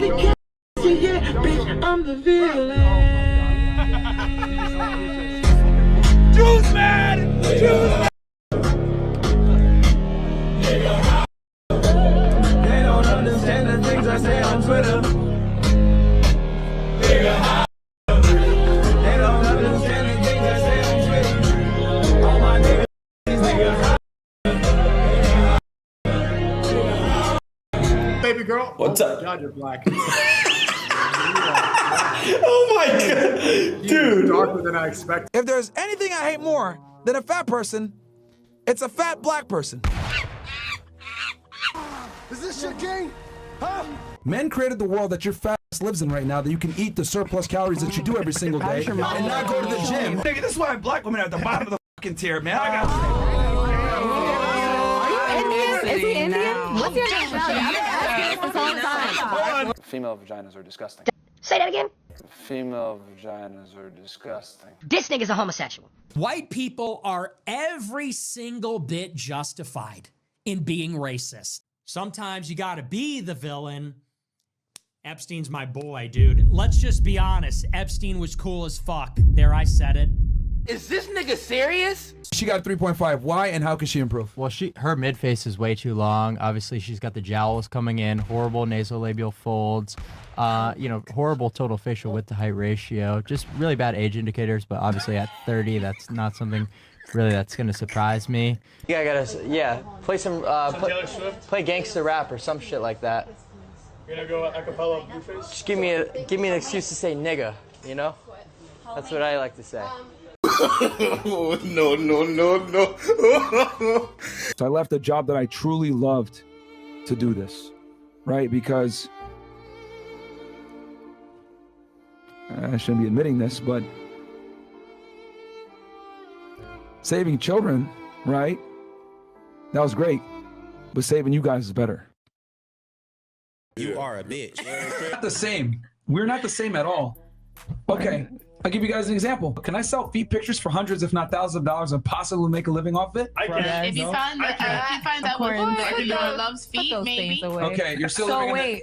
the yeah, bitch, I'm the villain. Juice man! Juice! They don't understand the things I say on Twitter. They don't understand the things I say on Twitter. All my niggas, these niggas. Baby girl. What's up? God, you're black. Oh my god, dude! Darker than I expected. If there's anything I hate more than a fat person, it's a fat black person. Is this shit gay? Huh? Men created the world that your fat ass lives in right now, that you can eat the surplus calories that you do every single day and not go to the gym. Nigga, this is why black women are at the bottom of the fucking tier, man. I got. Are you Indian? Is he Indian? What's your nationality? I've been asking this all the time. Female vaginas are disgusting. Say that again? Female vaginas are disgusting. This nigga's a homosexual. White people are every single bit justified in being racist. Sometimes you gotta be the villain. Epstein's my boy, dude. Let's just be honest. Epstein was cool as fuck. There, I said it. Is this nigga serious? She got a 3.5. Why and how can she improve? Well, her mid face is way too long. Obviously, she's got the jowls coming in, horrible nasolabial folds, you know, horrible total facial width to height ratio. Just really bad age indicators. But obviously, at 30, that's not something really that's gonna surprise me. Yeah, play some play gangster rap or some shit like that. You're gonna go acapella Blueface? Just give me an excuse to say nigga, you know? That's what I like to say. Oh, no. So I left a job that I truly loved to do this, right? Because I shouldn't be admitting this, but saving children, right? That was great, but saving you guys is better. You are a bitch. Not the same. We're not the same at all. Okay, I'll give you guys an example. Can I sell feet pictures for hundreds, if not thousands of dollars and possibly make a living off it? I can. If you find that one that loves feet, maybe. Okay, you're still living wait.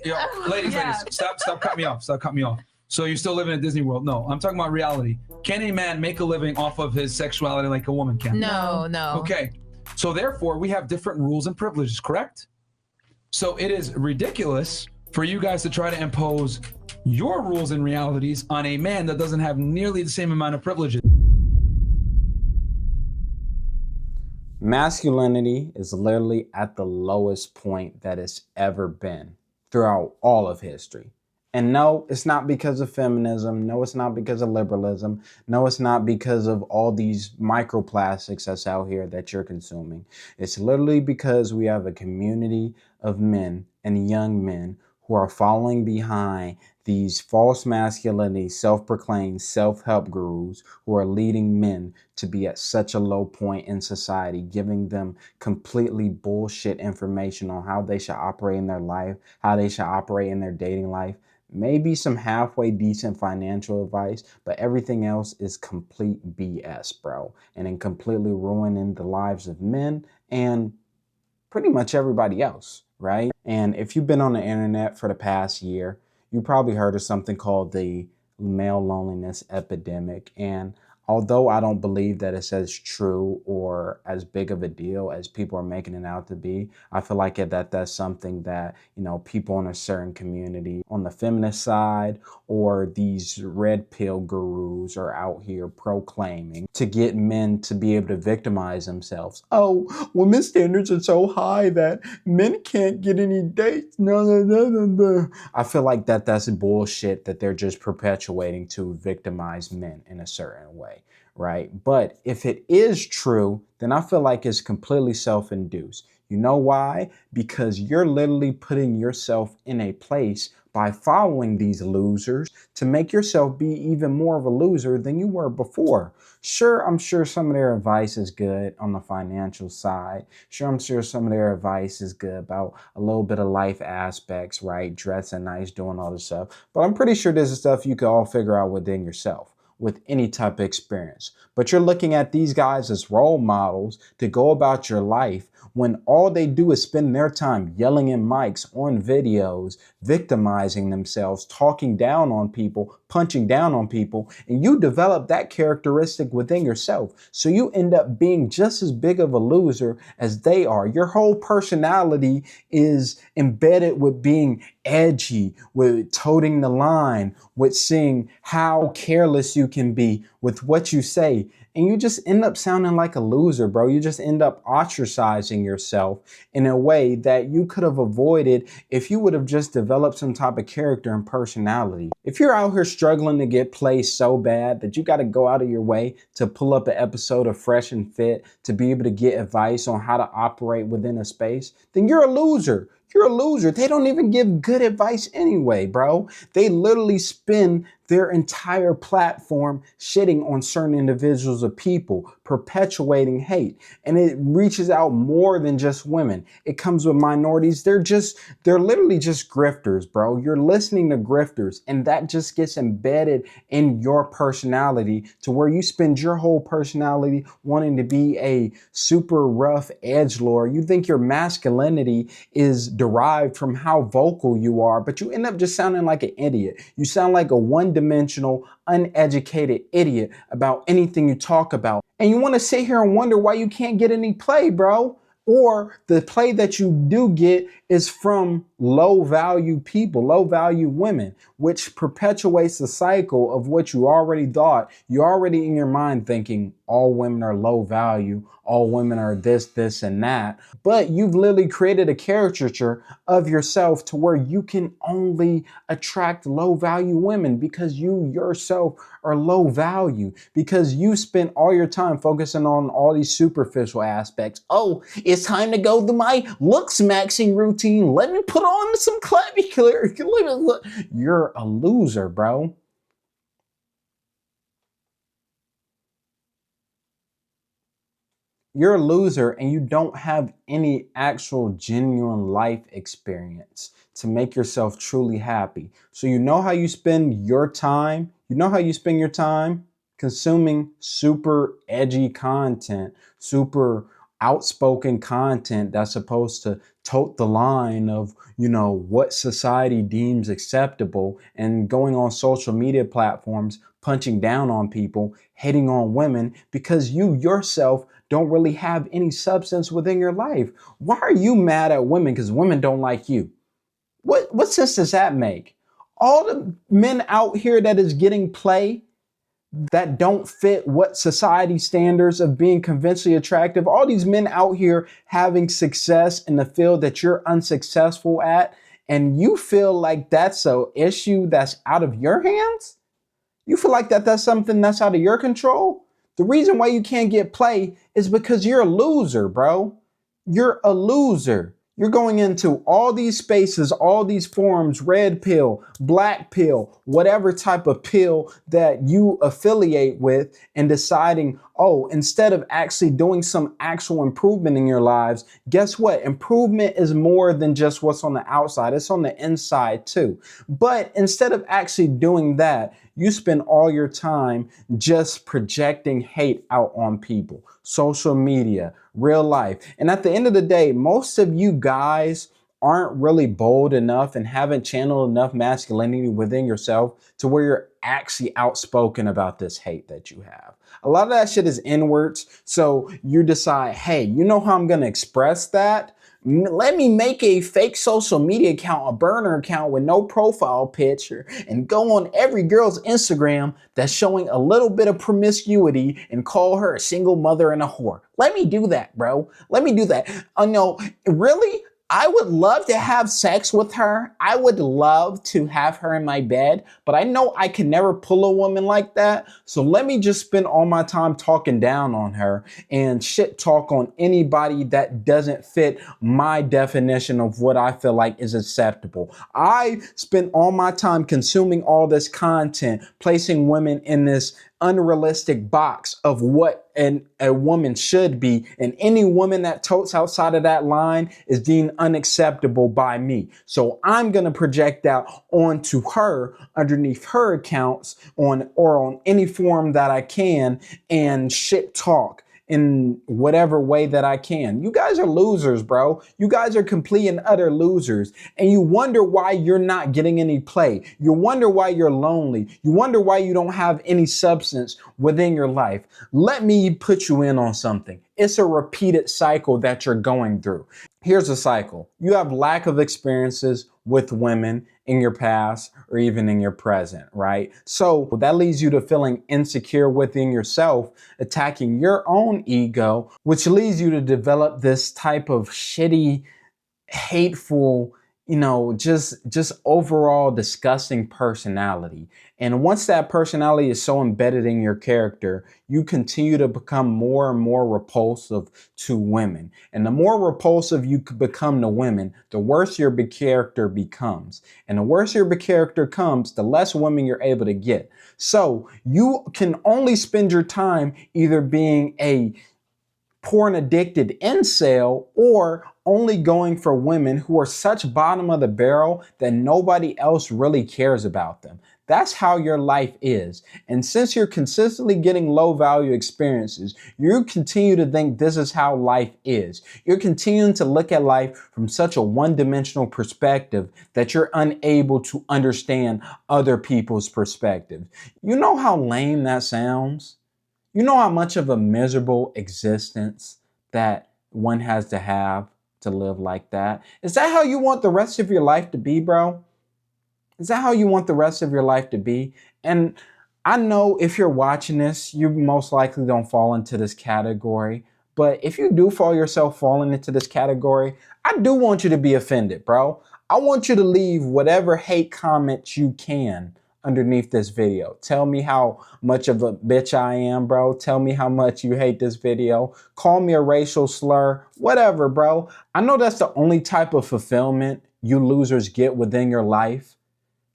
ladies, stop cutting me off. Stop cutting me off. So you're still living at Disney World? No, I'm talking about reality. Can a man make a living off of his sexuality like a woman can? No. Okay, so therefore we have different rules and privileges, correct? So it is ridiculous for you guys to try to impose your rules and realities on a man that doesn't have nearly the same amount of privileges. Masculinity is literally at the lowest point that it's ever been throughout all of history. And no, it's not because of feminism. No, it's not because of liberalism. No, it's not because of all these microplastics that's out here that you're consuming. It's literally because we have a community of men and young men who are following behind these false masculinity, self-proclaimed self-help gurus who are leading men to be at such a low point in society, giving them completely bullshit information on how they should operate in their life, how they should operate in their dating life. Maybe some halfway decent financial advice, but everything else is complete BS, bro. And in completely ruining the lives of men and pretty much everybody else, right? And if you've been on the internet for the past year, you probably heard of something called the male loneliness epidemic. And although I don't believe that it's as true or as big of a deal as people are making it out to be, I feel like that's something that, you know, people in a certain community on the feminist side or these red pill gurus are out here proclaiming to get men to be able to victimize themselves. Oh, women's standards are so high that men can't get any dates. No. I feel like that's bullshit that they're just perpetuating to victimize men in a certain way. Right? But if it is true, then I feel like it's completely self-induced. You know why? Because you're literally putting yourself in a place by following these losers to make yourself be even more of a loser than you were before. Sure, I'm sure some of their advice is good on the financial side. Sure, I'm sure some of their advice is good about a little bit of life aspects, right? Dressing nice, doing all this stuff. But I'm pretty sure this is stuff you can all figure out within yourself. with any type of experience. But you're looking at these guys as role models to go about your life when all they do is spend their time yelling in mics, on videos, victimizing themselves, talking down on people, punching down on people, and you develop that characteristic within yourself. So you end up being just as big of a loser as they are. Your whole personality is embedded with being edgy, with toting the line, with seeing how careless you can be with what you say. And you just end up sounding like a loser, bro. You just end up ostracizing yourself in a way that you could have avoided if you would have just developed some type of character and personality. If you're out here struggling to get play so bad that you got to go out of your way to pull up an episode of Fresh and Fit to be able to get advice on how to operate within a space, then you're a loser. You're a loser. They don't even give good advice anyway, bro. They literally spend their entire platform shitting on certain individuals or people, perpetuating hate. And it reaches out more than just women. It comes with minorities. They're literally just grifters, bro. You're listening to grifters, and that just gets embedded in your personality to where you spend your whole personality wanting to be a super rough edgelord. You think your masculinity is derived from how vocal you are, but you end up just sounding like an idiot. You sound like a one-dimensional, uneducated idiot about anything you talk about. And you want to sit here and wonder why you can't get any play, bro. Or the play that you do get is from low value people, low value women, which perpetuates the cycle of what you already thought. You're already in your mind thinking all women are low value, all women are this, and that. But you've literally created a caricature of yourself to where you can only attract low value women because you yourself are low value, because you spend all your time focusing on all these superficial aspects. Oh, it's time to go through my looks maxing routine. Let me put on some clavicular. You're a loser, bro. You're a loser and you don't have any actual genuine life experience to make yourself truly happy. So you know how you spend your time? You know how you spend your time? Consuming super edgy content, super outspoken content that's supposed to tote the line of, what society deems acceptable, and going on social media platforms, punching down on people, hating on women because you yourself don't really have any substance within your life. Why are you mad at women because women don't like you? What sense does that make? All the men out here that is getting play that don't fit what society standards of being conventionally attractive, all these men out here having success in the field that you're unsuccessful at, and you feel like that's an issue that's out of your hands? You feel like that's something that's out of your control? The reason why you can't get play is because you're a loser, bro. You're a loser. You're going into all these spaces, all these forums, red pill, black pill, whatever type of pill that you affiliate with, and deciding, oh, instead of actually doing some actual improvement in your lives, guess what? Improvement is more than just what's on the outside. It's on the inside too. But instead of actually doing that, you spend all your time just projecting hate out on people, social media, real life. And at the end of the day, most of you guys aren't really bold enough and haven't channeled enough masculinity within yourself to where you're actually outspoken about this hate that you have. A lot of that shit is inwards. So you decide, hey, you know how I'm going to express that? Let me make a fake social media account, a burner account with no profile picture, and go on every girl's Instagram that's showing a little bit of promiscuity and call her a single mother and a whore. Let me do that, bro. Let me do that. No, really? I would love to have sex with her. I would love to have her in my bed, but I know I can never pull a woman like that. So let me just spend all my time talking down on her and shit talk on anybody that doesn't fit my definition of what I feel like is acceptable. I spend all my time consuming all this content, placing women in this unrealistic box of what a woman should be, and any woman that totes outside of that line is deemed unacceptable by me. So I'm going to project that onto her underneath her accounts on any form that I can and shit talk in whatever way that I can. You guys are losers, bro. You guys are complete and utter losers. And you wonder why you're not getting any play. You wonder why you're lonely. You wonder why you don't have any substance within your life. Let me put you in on something. It's a repeated cycle that you're going through. Here's a cycle. You have lack of experiences with women in your past or even in your present, right? So that leads you to feeling insecure within yourself, attacking your own ego, which leads you to develop this type of shitty, hateful, just overall disgusting personality. And once that personality is so embedded in your character, you continue to become more and more repulsive to women. And the more repulsive you become to women, the worse your character becomes. And the worse your character comes, the less women you're able to get. So you can only spend your time either being a porn addicted incel or only going for women who are such bottom of the barrel that nobody else really cares about them. That's how your life is. And since you're consistently getting low value experiences, you continue to think this is how life is. You're continuing to look at life from such a one-dimensional perspective that you're unable to understand other people's perspectives. You know how lame that sounds? You know how much of a miserable existence that one has to live like that? Is that how you want the rest of your life to be, bro? Is that how you want the rest of your life to be? And I know if you're watching this, you most likely don't fall into this category. But if you do falling into this category, I do want you to be offended, bro. I want you to leave whatever hate comments you can underneath this video. Tell me how much of a bitch I am, bro. Tell me how much you hate this video. Call me a racial slur, whatever, bro. I know that's the only type of fulfillment you losers get within your life.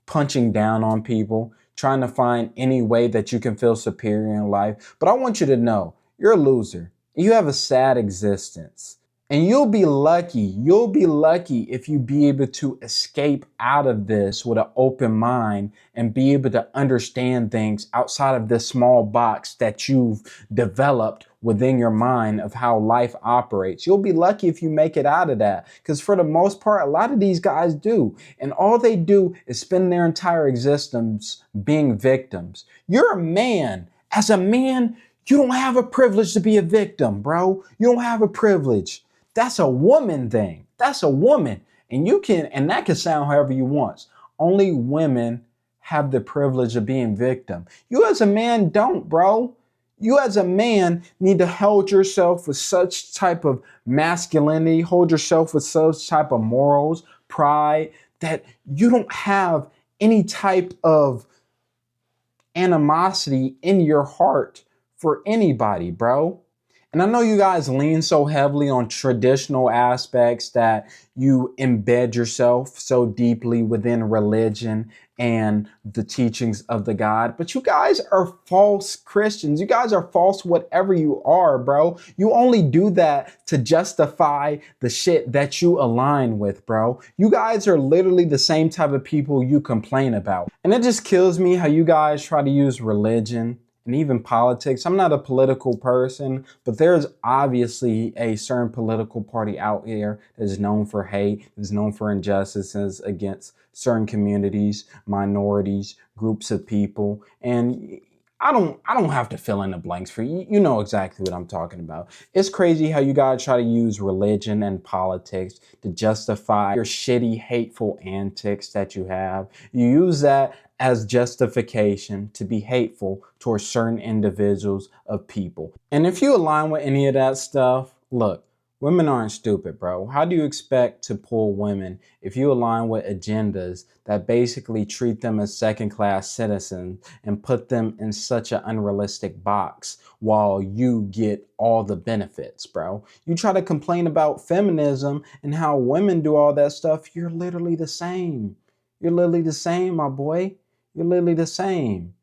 Punching down on people, trying to find any way that you can feel superior in life. But I want you to know, you're a loser. You have a sad existence. And you'll be lucky if you be able to escape out of this with an open mind and be able to understand things outside of this small box that you've developed within your mind of how life operates. You'll be lucky if you make it out of that, because for the most part, a lot of these guys do. And all they do is spend their entire existence being victims. You're a man. As a man, you don't have a privilege to be a victim, bro. You don't have a privilege. That's a woman thing. That's a woman. And that can sound however you want. Only women have the privilege of being victim. You as a man don't, bro. You as a man need to hold yourself with such type of masculinity, hold yourself with such type of morals, pride, that you don't have any type of animosity in your heart for anybody, bro. And I know you guys lean so heavily on traditional aspects that you embed yourself so deeply within religion and the teachings of the God, but you guys are false Christians. You guys are false whatever you are, bro. You only do that to justify the shit that you align with, bro. You guys are literally the same type of people you complain about. And it just kills me how you guys try to use religion and even politics. I'm not a political person, but there's obviously a certain political party out here that is known for hate, that is known for injustices against certain communities, minorities, groups of people. And I don't have to fill in the blanks for you. You know exactly what I'm talking about. It's crazy how you guys try to use religion and politics to justify your shitty, hateful antics that you have. You use that as justification to be hateful towards certain individuals of people. And if you align with any of that stuff, look, women aren't stupid, bro. How do you expect to pull women if you align with agendas that basically treat them as second-class citizens and put them in such an unrealistic box while you get all the benefits, bro? You try to complain about feminism and how women do all that stuff. You're literally the same. You're literally the same, my boy. You're literally the same.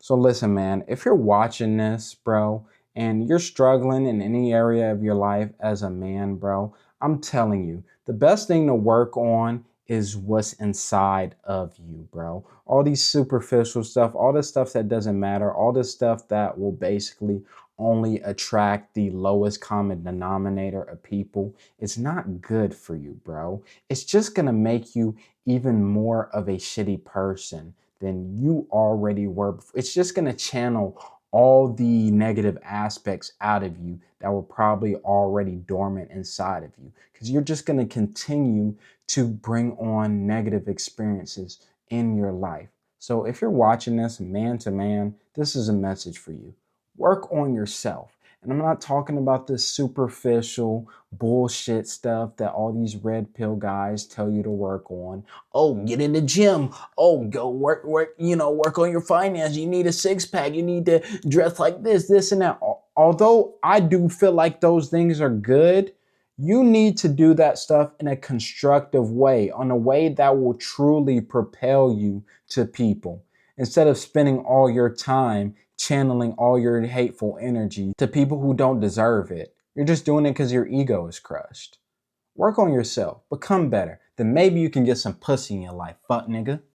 So listen, man, if you're watching this, bro, and you're struggling in any area of your life as a man, bro, I'm telling you, the best thing to work on is what's inside of you, bro. All these superficial stuff, all this stuff that doesn't matter, all this stuff that will basically only attract the lowest common denominator of people, it's not good for you, bro. It's just gonna make you even more of a shitty person than you already were before. It's just gonna channel all the negative aspects out of you that were probably already dormant inside of you, because you're just gonna continue to bring on negative experiences in your life. So if you're watching this man to man, this is a message for you. Work on yourself. And I'm not talking about this superficial bullshit stuff that all these red pill guys tell you to work on. Oh, get in the gym. Oh, go work, work on your finance. You need a six pack. You need to dress like this and that. Although I do feel like those things are good, you need to do that stuff in a constructive way, on a way that will truly propel you to people, instead of spending all your time channeling all your hateful energy to people who don't deserve it. You're just doing it because your ego is crushed. Work on yourself, become better. Then maybe you can get some pussy in your life, fuck nigga.